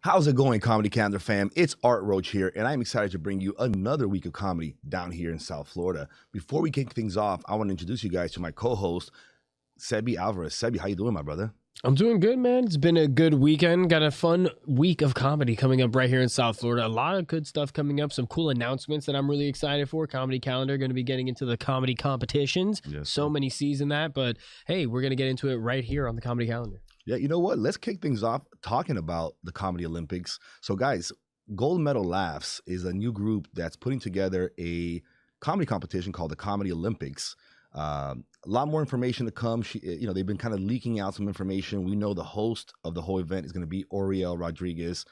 How's it going, Comedy Calendar fam? It's Art Roach here, and I'm excited to bring you another week of comedy down here in South Florida. Before we kick things off, I want to introduce you guys to my co-host, Sebi Alvarez. Sebi, how you doing, my brother? I'm doing good, man. It's been a good weekend. Got a fun week of comedy coming up right here in South Florida. A lot of good stuff coming up. Some cool announcements that I'm really excited for. Comedy Calendar going to be getting into the comedy competitions. Yes, so many C's in that, but hey, we're going to get into it right here on the Comedy Calendar. Yeah, you know what? Let's kick things off talking about the Comedy Olympics. So, guys, Gold Medal Laughs is a new group that's putting together a comedy competition called the Comedy Olympics. A lot more information to come. They've been kind of leaking out some information. We know the host of the whole event is going to be Oriel Rodriguez.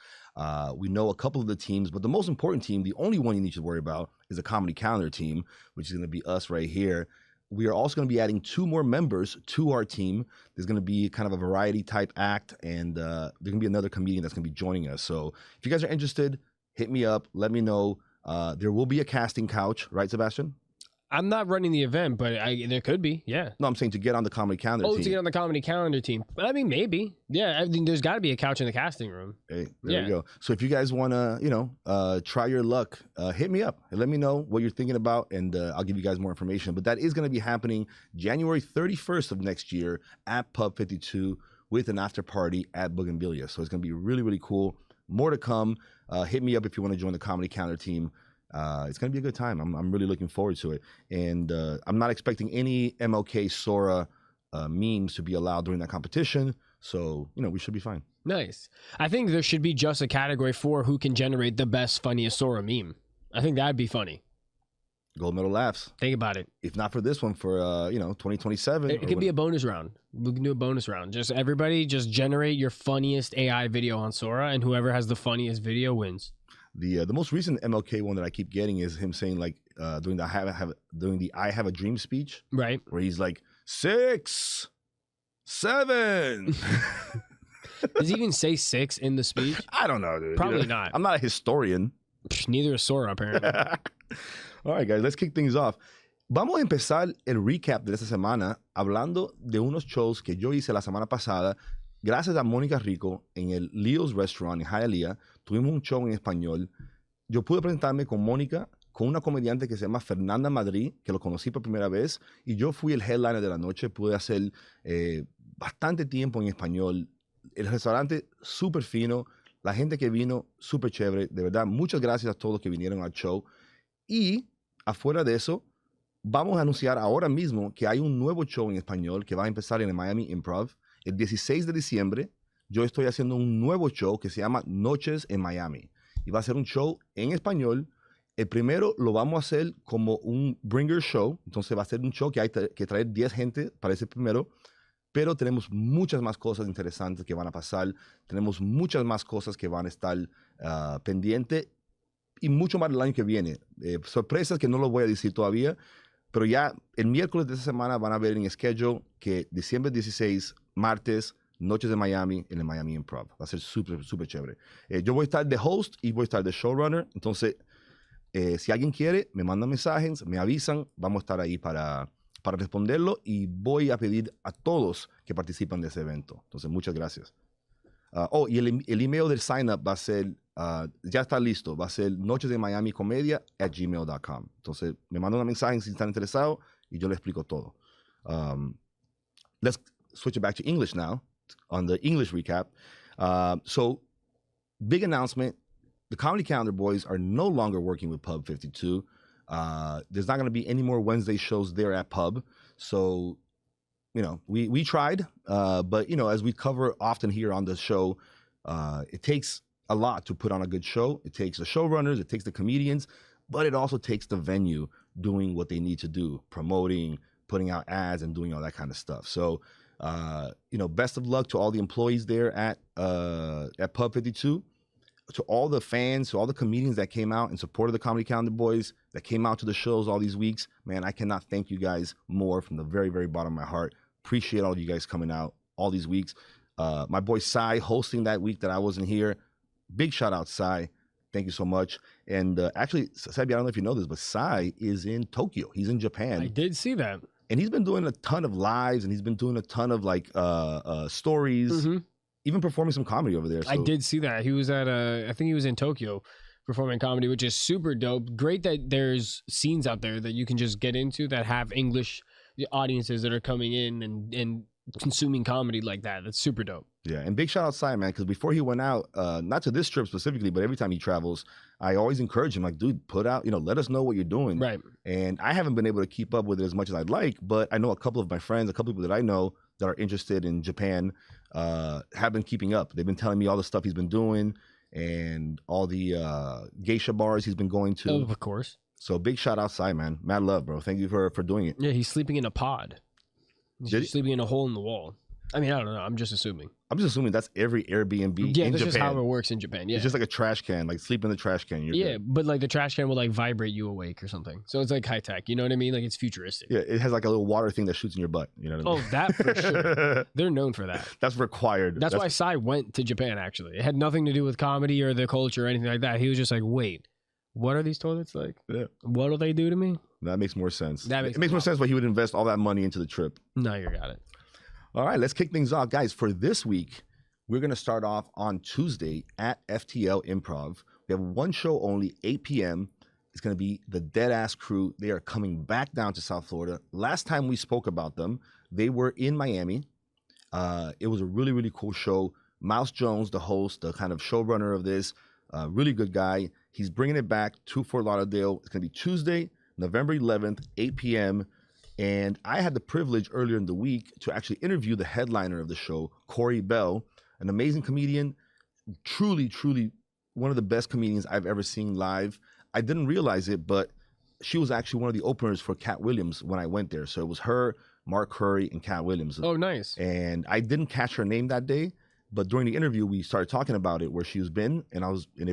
We know a couple of the teams, but the most important team, the only one you need to worry about, is the Comedy Calendar team, which is going to be us right here. We are also going to be adding 2 more members to our team. There's going to be kind of a variety type act, and there's going to be another comedian that's going to be joining us. So if you guys are interested, hit me up. Let me know. There will be a casting couch, right, Sebastian? I'm not running the event, but there could be, yeah. No, I'm saying to get on the Comedy Calendar team. Oh, to get on the Comedy Calendar team. I mean, maybe. Yeah, I mean, there's got to be a couch in the casting room. Hey, there we go. So if you guys want to, try your luck, hit me up and let me know what you're thinking about, and I'll give you guys more information. But that is going to be happening January 31st of next year at Pub 52 with an after party at Bougainvillea. So it's going to be really, really cool. More to come. Hit me up if you want to join the Comedy Calendar team. It's going to be a good time. I'm really looking forward to it. And I'm not expecting any MLK Sora memes to be allowed during that competition. So, we should be fine. Nice. I think there should be just a category for who can generate the best, funniest Sora meme. I think that'd be funny. Gold Medal Laughs. Think about it. If not for this one, for 2027. It could be a bonus round. We can do a bonus round. Just everybody just generate your funniest AI video on Sora, and whoever has the funniest video wins. The most recent MLK one that I keep getting is him saying, like, doing the I have a dream speech, right? Where he's like 6, 7. Does he even say 6 in the speech? I don't know, dude. Probably not. I'm not a historian. Neither is Sora, apparently. All right, guys, let's kick things off. Vamos a empezar el recap de esta semana hablando de unos shows que yo hice la semana pasada. Gracias a Mónica Rico en el Leo's Restaurant en Hialeah, tuvimos un show en español. Yo pude presentarme con Mónica, con una comediante que se llama Fernanda Madrid, que lo conocí por primera vez, y yo fui el headliner de la noche. Pude hacer bastante tiempo en español. El restaurante súper fino, la gente que vino súper chévere. De verdad, muchas gracias a todos que vinieron al show. Y afuera de eso, vamos a anunciar ahora mismo que hay un nuevo show en español que va a empezar en el Miami Improv. El 16 de diciembre, yo estoy haciendo un nuevo show que se llama Noches en Miami. Y va a ser un show en español. El primero lo vamos a hacer como un bringer show. Entonces va a ser un show que hay que traer 10 gente para ese primero. Pero tenemos muchas más cosas interesantes que van a pasar. Tenemos muchas más cosas que van a estar pendientes. Y mucho más el año que viene. Sorpresas que no lo voy a decir todavía. Pero ya el miércoles de esta semana van a ver en schedule que diciembre 16, martes, Noches de Miami en el Miami Improv. Va a ser súper, súper chévere. Yo voy a estar de host y voy a estar de showrunner. Entonces, si alguien quiere, me mandan mensajes, me avisan. Vamos a estar ahí para responderlo. Y voy a pedir a todos que participen de ese evento. Entonces, muchas gracias. Y el email del sign up va a ser, ya está listo. Va a ser nochesdemiamicomedia@gmail.com. Entonces, me mandan un mensaje si están interesados y yo les explico todo. Let's switch it back to English now on the English recap. So, big announcement. The Comedy Calendar boys are no longer working with Pub 52. There's not going to be any more Wednesday shows there at Pub. So, we tried, but, as we cover often here on the show, it takes a lot to put on a good show. It takes the showrunners, it takes the comedians, but it also takes the venue doing what they need to do, promoting, putting out ads, and doing all that kind of stuff. So, best of luck to all the employees there at Pub 52, to all the fans, to all the comedians that came out and supported the Comedy Calendar boys, that came out to the shows all these weeks. Man, I cannot thank you guys more from the very, very bottom of my heart. Appreciate all of you guys coming out all these weeks. My boy Sai hosting that week that I wasn't here. Big shout out, Sai. Thank you so much. And actually, Sebi, I don't know if you know this, but Sai is in Tokyo. He's in Japan. I did see that. And he's been doing a ton of lives, and he's been doing a ton of stories. Mm-hmm. even performing some comedy over there. So. I did see that. He was at I think he was in Tokyo performing comedy, which is super dope. Great that there's scenes out there that you can just get into that have English audiences that are coming in and consuming comedy like that. That's super dope. Yeah, and big shout out Sai, man, because before he went out, not to this trip specifically, but every time he travels, I always encourage him, like, dude, put out, let us know what you're doing. Right. And I haven't been able to keep up with it as much as I'd like, but I know a couple of my friends, a couple of people that I know that are interested in Japan have been keeping up. They've been telling me all the stuff he's been doing and all the geisha bars he's been going to. Oh, of course. So big shout out Sai, man. Mad love, bro. Thank you for doing it. Yeah, he's sleeping in a pod. He's sleeping in a hole in the wall. I mean, I don't know. I'm just assuming. That's every Airbnb in Japan. Yeah, that's just how it works in Japan. Yeah. It's just like a trash can, like sleep in the trash can. You're good. But like the trash can will like vibrate you awake or something. So it's like high tech. You know what I mean? Like it's futuristic. Yeah, it has like a little water thing that shoots in your butt. You know what I mean? Oh, that for sure. They're known for that. That's required. That's why Sai went to Japan, actually. It had nothing to do with comedy or the culture or anything like that. He was just like, wait, what are these toilets like? Yeah. What do they do to me? That makes more sense. It makes more sense why he would invest all that money into the trip. No, you got it. All right, let's kick things off. Guys, for this week, we're going to start off on Tuesday at FTL Improv. We have one show only, 8 p.m. It's going to be the Deadass Crew. They are coming back down to South Florida. Last time we spoke about them, they were in Miami. It was a really, really cool show. Mouse Jones, the host, the kind of showrunner of this, really good guy. He's bringing it back to Fort Lauderdale. It's going to be Tuesday, November 11th, 8 p.m., and I had the privilege earlier in the week to actually interview the headliner of the show, Corey Bell, an amazing comedian, truly, truly one of the best comedians I've ever seen live. I didn't realize it, but she was actually one of the openers for Cat Williams when I went there. So it was her, Mark Curry, and Cat Williams. Oh, nice. And I didn't catch her name that day, but during the interview, we started talking about it, where she's been, and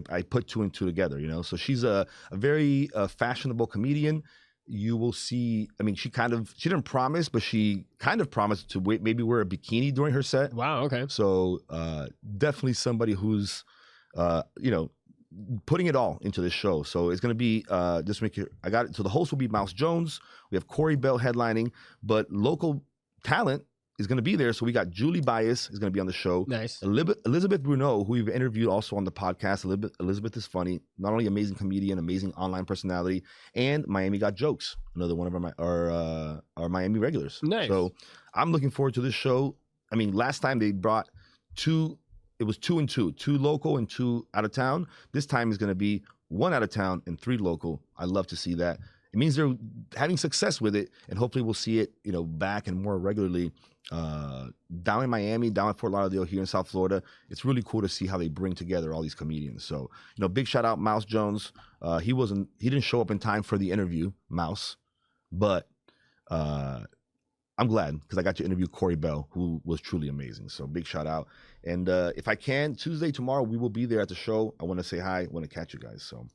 I put two and two together, So she's a very fashionable comedian. You will see, I mean, she didn't promise, but she kind of promised to maybe wear a bikini during her set. Wow, okay. So definitely somebody who's, putting it all into this show. So it's going to be, so the host will be Mouse Jones. We have Corey Bell headlining, but local talent is going to be there. So we got Julie Bias is going to be on the show. Nice. Elizabeth Bruneau, who we've interviewed also on the podcast. Elizabeth is funny. Not only amazing comedian, amazing online personality, and Miami Got Jokes, another one of our Miami regulars. Nice. So I'm looking forward to this show. I mean, last time they brought it was 2 and 2, 2 local and 2 out of town. This time is going to be 1 out of town and 3 local. I love to see that. It means they're having success with it, and hopefully we'll see it, back and more regularly down in Miami, down at Fort Lauderdale, here in South Florida. It's really cool to see how they bring together all these comedians. So, big shout out Mouse Jones. He didn't show up in time for the interview, Mouse, but I'm glad because I got to interview Corey Bell, who was truly amazing. So big shout out. And if I can, Tuesday, tomorrow, we will be there at the show. I want to say hi. I want to catch you guys. So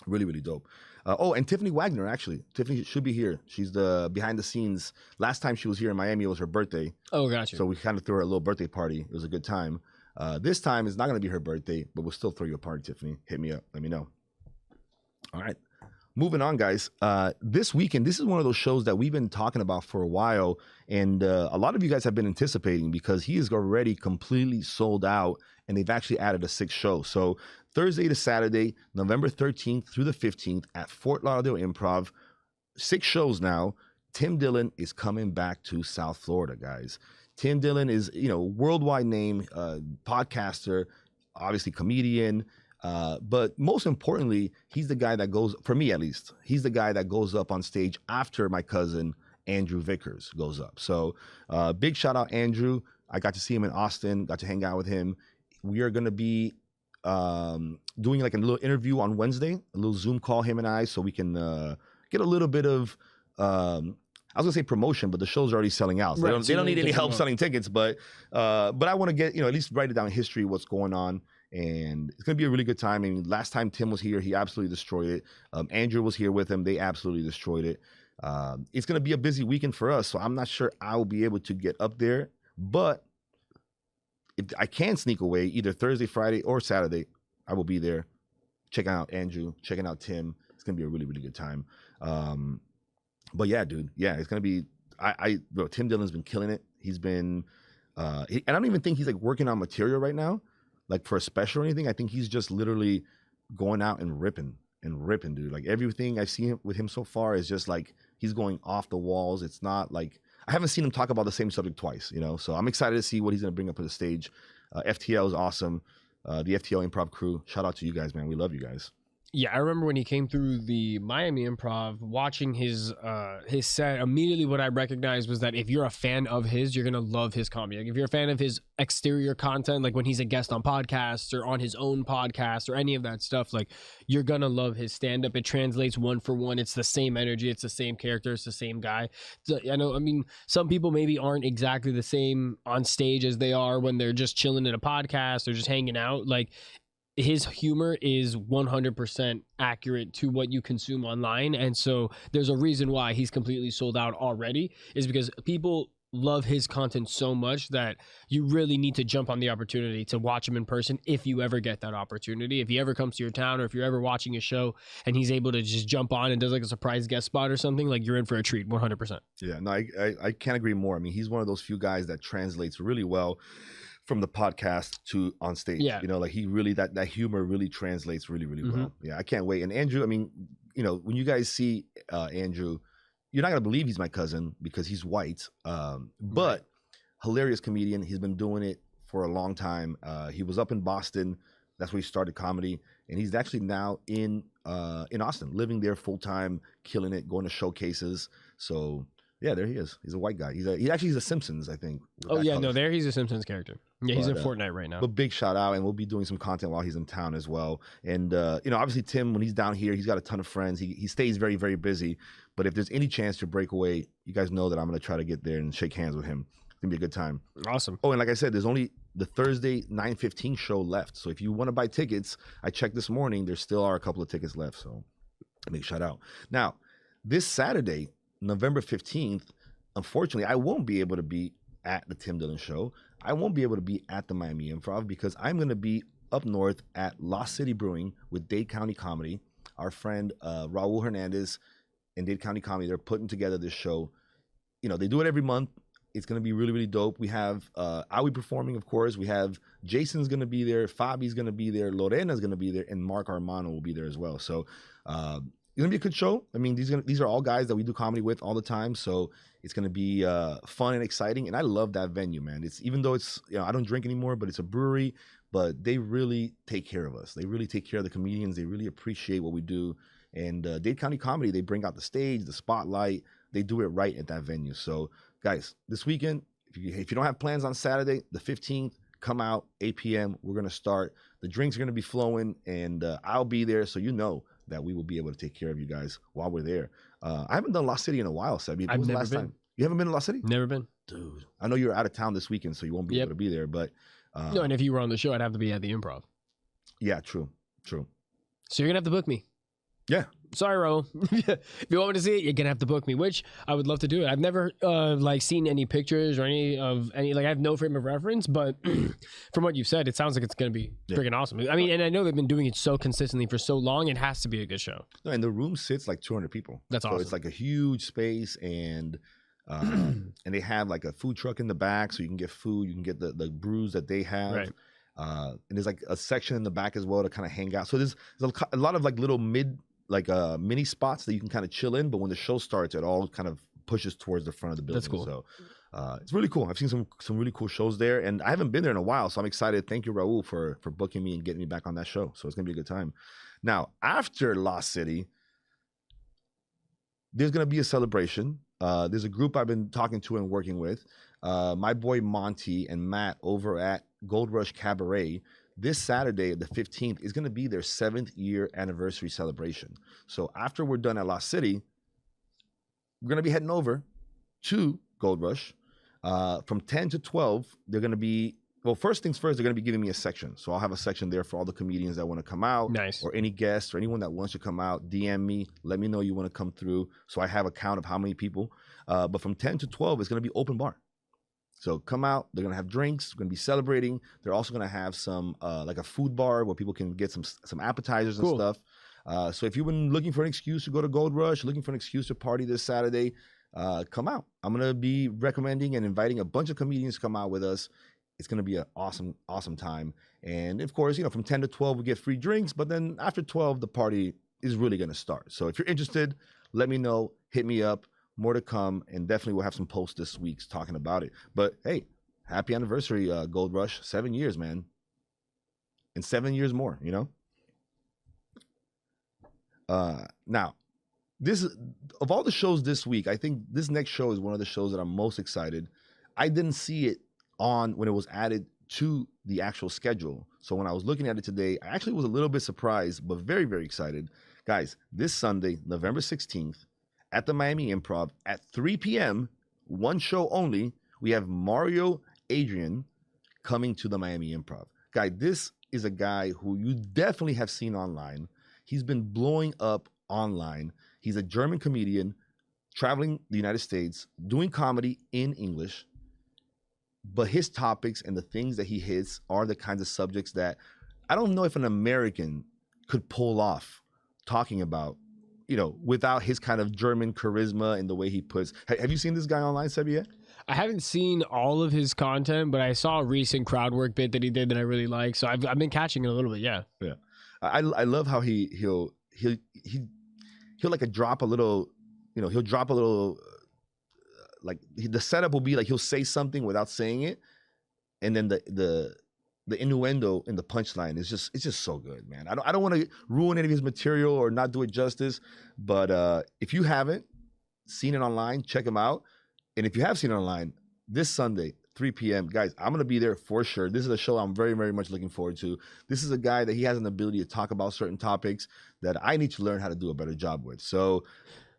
really, really dope. And Tiffany Wagner, actually. Tiffany should be here. She's the behind the scenes. Last time she was here in Miami, it was her birthday. Oh, gotcha. So we kind of threw her a little birthday party. It was a good time. This time it's not going to be her birthday, but we'll still throw you a party, Tiffany. Hit me up. Let me know. All right. Moving on, guys. This weekend, this is one of those shows that we've been talking about for a while, and a lot of you guys have been anticipating because he is already completely sold out, and they've actually added a 6th show. So Thursday to Saturday, November 13th through the 15th at Fort Lauderdale Improv. 6 shows now. Tim Dillon is coming back to South Florida, guys. Tim Dillon is, worldwide name, podcaster, obviously comedian. But most importantly, he's the guy that goes, for me at least, he's the guy that goes up on stage after my cousin, Andrew Vickers, goes up. So big shout out, Andrew. I got to see him in Austin, got to hang out with him. We are going to be doing like a little interview on Wednesday, a little Zoom call, him and I, so we can get a little bit of, I was gonna say promotion, but the show's already selling out. So they don't need any help selling tickets, but I want to get, at least write it down in history, what's going on. And it's going to be a really good time. I mean, last time Tim was here, he absolutely destroyed it. Andrew was here with him. They absolutely destroyed it. It's going to be a busy weekend for us, so I'm not sure I will be able to get up there. But if I can sneak away either Thursday, Friday, or Saturday, I will be there checking out Andrew, checking out Tim. It's going to be a really, really good time. But yeah, dude. Yeah, it's going to be... Bro, Tim Dillon's been killing it. He's been... And I don't even think he's like working on material right now, like for a special or anything. I think he's just literally going out and ripping, dude. Like everything I've seen with him so far is just like he's going off the walls. It's not like I haven't seen him talk about the same subject twice, you know. So I'm excited to see what he's gonna bring up to the stage. FTL is awesome. The FTL Improv crew. Shout out to you guys, man. We love you guys. Yeah, I remember when he came through the Miami Improv, watching his set. Immediately, what I recognized was that if you're a fan of his, you're gonna love his comedy. Like if you're a fan of his exterior content, like when he's a guest on podcasts or on his own podcast or any of that stuff, like you're gonna love his stand up. It translates one for one. It's the same energy. It's the same character. It's the same guy. So, I know. I mean, some people maybe aren't exactly the same on stage as they are when they're just chilling in a podcast or just hanging out. Like his humor is 100% accurate to what you consume online. And so there's a reason why he's completely sold out already, is because people love his content so much that you really need to jump on the opportunity to watch him in person if you ever get that opportunity. If he ever comes to your town, or if you're ever watching a show and he's able to just jump on and does like a surprise guest spot or something, like you're in for a treat. 100%. Yeah, no, I can't agree more. I mean, he's one of those few guys that translates really well from the podcast to on stage. Yeah. You know, like he really, that humor really translates really, really well. Yeah, I can't wait. And Andrew, I mean, you know, when you guys see Andrew, you're not going to believe he's my cousin because he's white, but hilarious comedian. He's been doing it for a long time. He was up in Boston. That's where he started comedy. And he's actually now in Austin, living there full time, killing it, going to showcases. So yeah, there he is. He's a white guy. He's a Simpsons, I think. Oh yeah, no, there he's a Simpsons character. Yeah, he's in Fortnite right now. But big shout out, and we'll be doing some content while he's in town as well. And you know, obviously Tim, when he's down here, he's got a ton of friends. He stays very, very busy. But if there's any chance to break away, you guys know that I'm gonna try to get there and shake hands with him. It's gonna be a good time. Awesome. Oh, and like I said, there's only the Thursday 9:15 show left. So if you want to buy tickets, I checked this morning, there still are a couple of tickets left. So big shout out. Now, this Saturday, November 15th. Unfortunately, I won't be able to be at the Tim Dillon Show. I won't be able to be at the Miami Improv because I'm going to be up north at Lost City Brewing with Dade County Comedy. Our friend Raul Hernandez and Dade County Comedy, they're putting together this show. You know, they do it every month. It's going to be really, really dope. We have Awi performing, of course. We have Jason's going to be there. Fabi's going to be there. Lorena's going to be there. And Mark Armano will be there as well. So it's going to be a good show. I mean, these are all guys that we do comedy with all the time. So it's going to be fun and exciting. And I love that venue, man. It's, even though it's, you know, I don't drink anymore, but it's a brewery, but they really take care of us. They really take care of the comedians. They really appreciate what we do. And Dade County Comedy, they bring out the stage, the spotlight. They do it right at that venue. So guys, this weekend, if you don't have plans on Saturday, the 15th, come out, 8 p.m. We're going to start. The drinks are going to be flowing, and I'll be there, so you know that we will be able to take care of you guys while we're there. I haven't done Lost City in a while, Sebi. I've When was the never last been. time? You haven't been to Lost City? Never been. Dude, I know you're out of town this weekend, so you won't be able to be there, but... no, and if you were on the show, I'd have to be at the Improv. Yeah, true. So you're going to have to book me. Yeah. Sorry, Ro. If you want me to see it, you're gonna have to book me, which I would love to do it. I've never like seen any pictures or any like I have no frame of reference, but from what you've said, it sounds like it's gonna be freaking awesome. I mean, and I know they've been doing it so consistently for so long, it has to be a good show. No, and the room sits like 200 people. That's awesome. So it's like a huge space, and and they have like a food truck in the back, so you can get food, you can get the brews that they have. Right. And there's like a section in the back as well to kind of hang out. So there's a lot of like little mini spots that you can kind of chill in, but when the show starts, it all kind of pushes towards the front of the building. That's cool. So it's really cool. I've seen some really cool shows there, and I haven't been there in a while, so I'm excited. Thank you, Raul, for booking me and getting me back on that show. So it's gonna be a good time. Now, after Lost City, there's gonna be a celebration. There's a group I've been talking to and working with. My boy Monty and Matt over at Gold Rush Cabaret. This Saturday, the 15th, is going to be their 7th year anniversary celebration. So after we're done at Lost City, we're going to be heading over to Gold Rush. From 10 to 12, they're going to be, well, first things first, they're going to be giving me a section. So I'll have a section there for all the comedians that want to come out. Nice. Or any guests or anyone that wants to come out. DM me. Let me know you want to come through. So I have a count of how many people. But from 10 to 12, it's going to be open bar. So come out, they're going to have drinks, we're going to be celebrating. They're also going to have some, like a food bar where people can get some appetizers and stuff. So if you've been looking for an excuse to go to Gold Rush, looking for an excuse to party this Saturday, come out. I'm going to be recommending and inviting a bunch of comedians to come out with us. It's going to be an awesome, awesome time. And of course, from 10 to 12, we get free drinks. But then after 12, the party is really going to start. So if you're interested, let me know. Hit me up. More to come. And definitely we'll have some posts this week talking about it. But hey, happy anniversary, Gold Rush. 7 years, man. And 7 years more, Now, of all the shows this week, I think this next show is one of the shows that I'm most excited. I didn't see it on when it was added to the actual schedule. So when I was looking at it today, I actually was a little bit surprised, but very, very excited. Guys, this Sunday, November 16th, at the Miami Improv at 3 p.m., one show only, we have Mario Adrian coming to the Miami Improv. Guy, this is a guy who you definitely have seen online. He's been blowing up online. He's a German comedian traveling the United States, doing comedy in English. But his topics and the things that he hits are the kinds of subjects that I don't know if an American could pull off talking about, without his kind of German charisma and the way he puts. Have you seen this guy online, Sebi, yet? I haven't seen all of his content, but I saw a recent crowd work bit that he did that I really like. So I've been catching it a little bit. Yeah. Yeah. I love how he'll like drop a little, he'll drop a little, the setup will be like he'll say something without saying it, and then the innuendo in the punchline is it's just so good, man. I don't want to ruin any of his material or not do it justice, but if you haven't seen it online, check him out. And if you have seen it online, this Sunday, 3 p.m., guys, I'm going to be there for sure. This is a show I'm very, very much looking forward to. This is a guy that he has an ability to talk about certain topics that I need to learn how to do a better job with. So,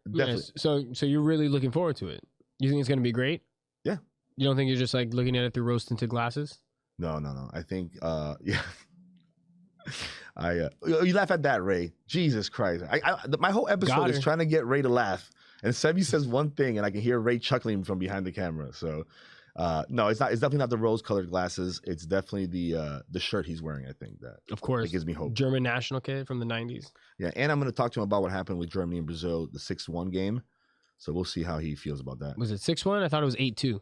definitely. Yes. So you're really looking forward to it? You think it's going to be great? Yeah. You don't think you're just like looking at it through rose-tinted glasses? No. I think, yeah. You laugh at that, Ray. Jesus Christ. My whole episode is trying to get Ray to laugh. And Sebi says one thing, and I can hear Ray chuckling from behind the camera. So, no, it's not. It's definitely not the rose-colored glasses. It's definitely the shirt he's wearing. I think that, of course, it gives me hope. German national kid from the '90s. Yeah, and I'm going to talk to him about what happened with Germany and Brazil, the 6-1 game. So we'll see how he feels about that. Was it 6-1? I thought it was 8-2.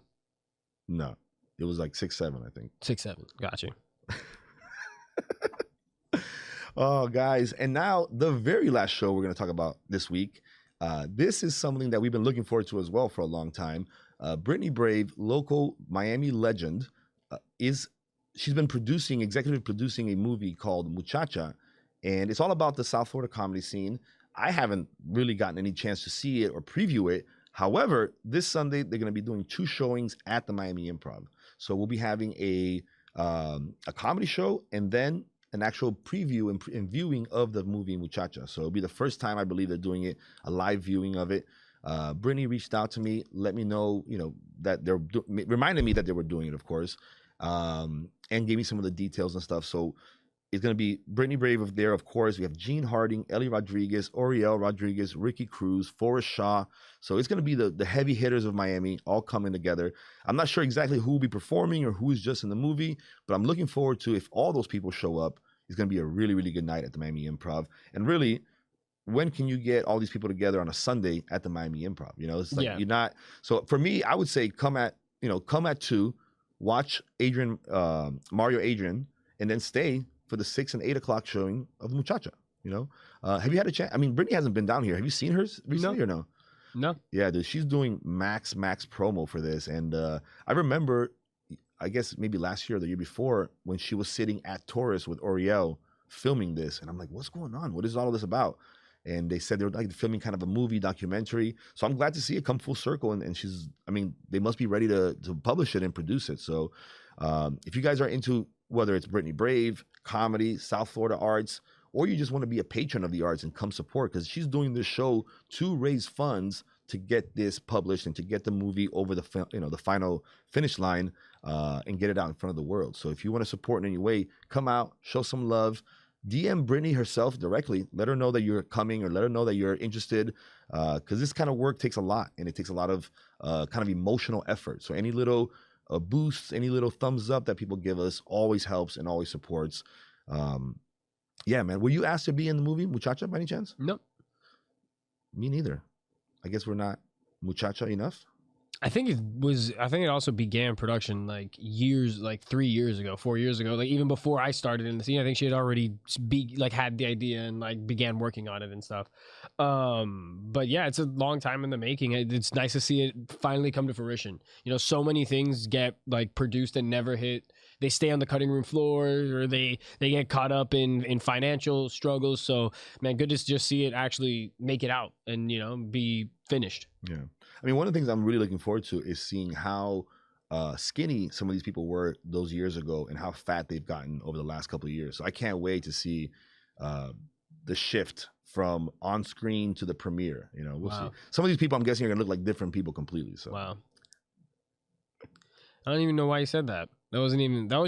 No, it was like 6-7. I think 6-7. Gotcha. Oh, guys, and now the very last show we're going to talk about this week. This is something that we've been looking forward to as well for a long time. Brittany Brave, local Miami legend, she's been executive producing a movie called Muchacha, and it's all about the South Florida comedy scene. I haven't really gotten any chance to see it or preview it. However, this Sunday, they're going to be doing 2 showings at the Miami Improv. So we'll be having a comedy show and then an actual preview and viewing of the movie Muchacha. So it'll be the first time I believe they're doing it, a live viewing of it. Brittany reached out to me, let me know, that reminded me that they were doing it, of course, and gave me some of the details and stuff. So it's going to be Brittany Brave there, of course. We have Gene Harding, Ellie Rodriguez, Oriel Rodriguez, Ricky Cruz, Forrest Shaw. So it's going to be the heavy hitters of Miami all coming together. I'm not sure exactly who will be performing or who's just in the movie, but I'm looking forward to, if all those people show up, it's going to be a really, really good night at the Miami Improv. And really, when can you get all these people together on a Sunday at the Miami Improv? It's like you're not. So for me, I would say come at 2, watch Mario Adrian, and then stay for the 6 and 8 o'clock showing of Muchacha. Have you had a chance? I mean, Brittany hasn't been down here. Have you seen her recently or no? No. Yeah, dude, she's doing max promo for this, and I remember, I guess maybe last year or the year before, when she was sitting at Taurus with Oriel filming this, and I'm like, what's going on? What is all of this about? And they said they were like filming kind of a movie documentary. So I'm glad to see it come full circle. And they must be ready to publish it and produce it. So if you guys are into, whether it's Brittany Brave, comedy, South Florida arts, or you just want to be a patron of the arts and come support, because she's doing this show to raise funds to get this published and to get the movie over the final finish line and get it out in front of the world. So if you want to support in any way, come out, show some love. DM Brittany herself directly. Let her know that you're coming, or let her know that you're interested, because this kind of work takes a lot, and it takes a lot of kind of emotional effort. So any little boosts, any little thumbs up that people give us always helps and always supports. Yeah, man. Were you asked to be in the movie Muchacha by any chance? Nope. Me neither. I guess we're not Muchacha enough? I think it also began production like 3 years ago, 4 years ago, like even before I started in the scene. I think she had already had the idea and like began working on it and stuff. But yeah, it's a long time in the making. It's nice to see it finally come to fruition. You know, so many things get like produced and never hit. They stay on the cutting room floor, or they get caught up in financial struggles. So man, good to just see it actually make it out and, you know, be finished. Yeah. I mean, one of the things I'm really looking forward to is seeing how skinny some of these people were those years ago and how fat they've gotten over the last couple of years. So I can't wait to see the shift from on screen to the premiere. You know, we'll see. Some of these people, I'm guessing, are gonna look like different people completely. So wow. I don't even know why you said that. That was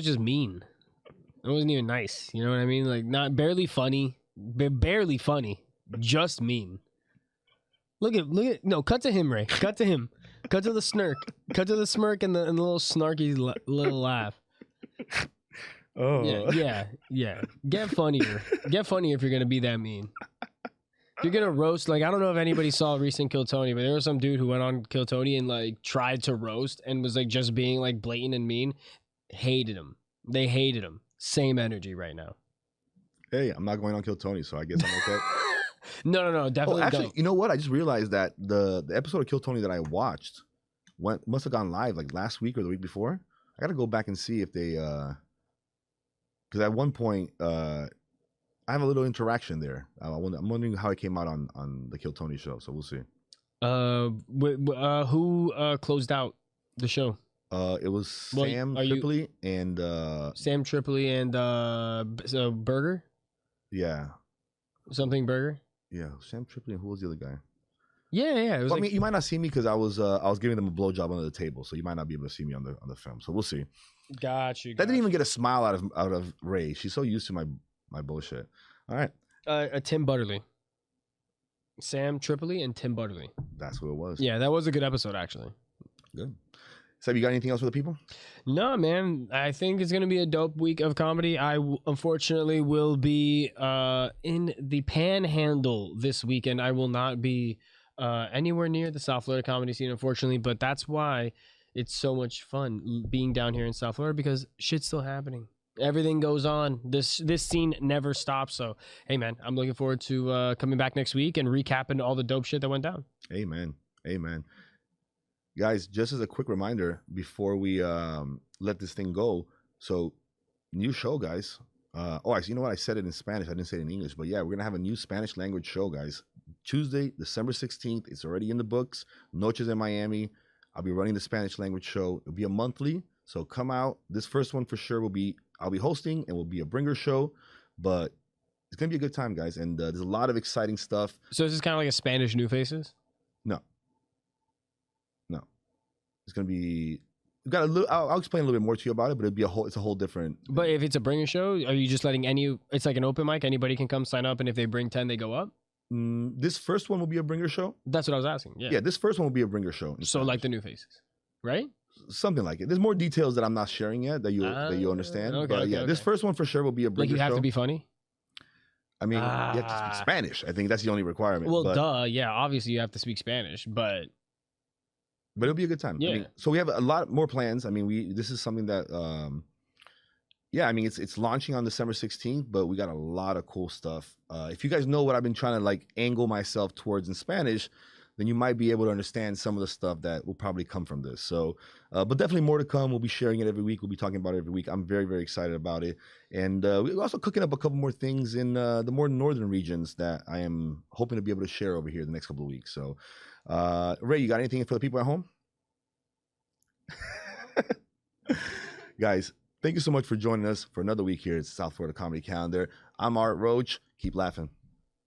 just mean. It wasn't even nice. You know what I mean? Like, not barely funny, just mean. Look at no, cut to him, Ray. Cut to him. Cut to the smirk. Cut to the smirk and the little snarky little laugh. Oh. Yeah. Get funnier if you're gonna be that mean. If you're gonna roast, like, I don't know if anybody saw recent Kill Tony, but there was some dude who went on Kill Tony and like tried to roast and was like just being like blatant and mean. Hated him. They hated him. Same energy right now. Hey, I'm not going on Kill Tony, so I guess I'm okay. No, definitely. Actually, don't. you know what? I just realized that the episode of Kill Tony that I watched must have gone live like last week or the week before. I got to go back and see if they, because at one point I have a little interaction there. I'm wondering how it came out on the Kill Tony show. So we'll see. Who closed out the show? It was Sam Tripoli and Sam Tripoli and Burger. Yeah. Something Burger. Yeah, Sam Tripoli and who was the other guy? Yeah. It was I mean, you might not see me because I was giving them a blowjob under the table, so you might not be able to see me on the film. So we'll see. Got you. That didn't even get a smile out of Ray. She's so used to my bullshit. All right. Tim Butterly. Sam Tripoli and Tim Butterly. That's what it was. Yeah, that was a good episode actually. Good. So, you got anything else for the people? No, man. I think it's going to be a dope week of comedy. I unfortunately will be in the Panhandle this weekend. I will not be anywhere near the South Florida comedy scene, unfortunately, but that's why it's so much fun being down here in South Florida, because shit's still happening. Everything goes on. This scene never stops. So, hey, man, I'm looking forward to coming back next week and recapping all the dope shit that went down. Amen. Guys, just as a quick reminder before we let this thing go, so new show, guys. You know what? I said it in Spanish. I didn't say it in English, but yeah, we're going to have a new Spanish language show, guys. Tuesday, December 16th. It's already in the books. Noches in Miami. I'll be running the Spanish language show. It'll be a monthly, so come out. This first one for sure I'll be hosting, and will be a bringer show, but it's going to be a good time, guys, and there's a lot of exciting stuff. So this is kind of like a Spanish New Faces? No. It's gonna be. Got a little. I'll explain a little bit more to you about it, but it's a whole different. But if it's a bringer show, are you just letting it's like an open mic? Anybody can come sign up, and if they bring 10, they go up. This first one will be a bringer show. That's what I was asking. Yeah. This first one will be a bringer show. So like the New Faces, right? Something like it. There's more details that I'm not sharing yet that you understand. Okay. This first one for sure will be a bringer show. Like you have to be funny. I mean, you have to speak Spanish. I think that's the only requirement. Well, duh. Yeah, obviously you have to speak Spanish, but it'll be a good time. Yeah. I mean, so we have a lot more plans. I mean, this is something that, I mean, it's launching on December 16th, but we got a lot of cool stuff. If you guys know what I've been trying to like angle myself towards in Spanish, then you might be able to understand some of the stuff that will probably come from this. So, but definitely more to come. We'll be sharing it every week. We'll be talking about it every week. I'm very, very excited about it. And we're also cooking up a couple more things in the more northern regions that I am hoping to be able to share over here the next couple of weeks. So, Ray, you got anything for the people at home? Guys, thank you so much for joining us for another week here at South Florida Comedy Calendar. I'm Art Roach. Keep laughing.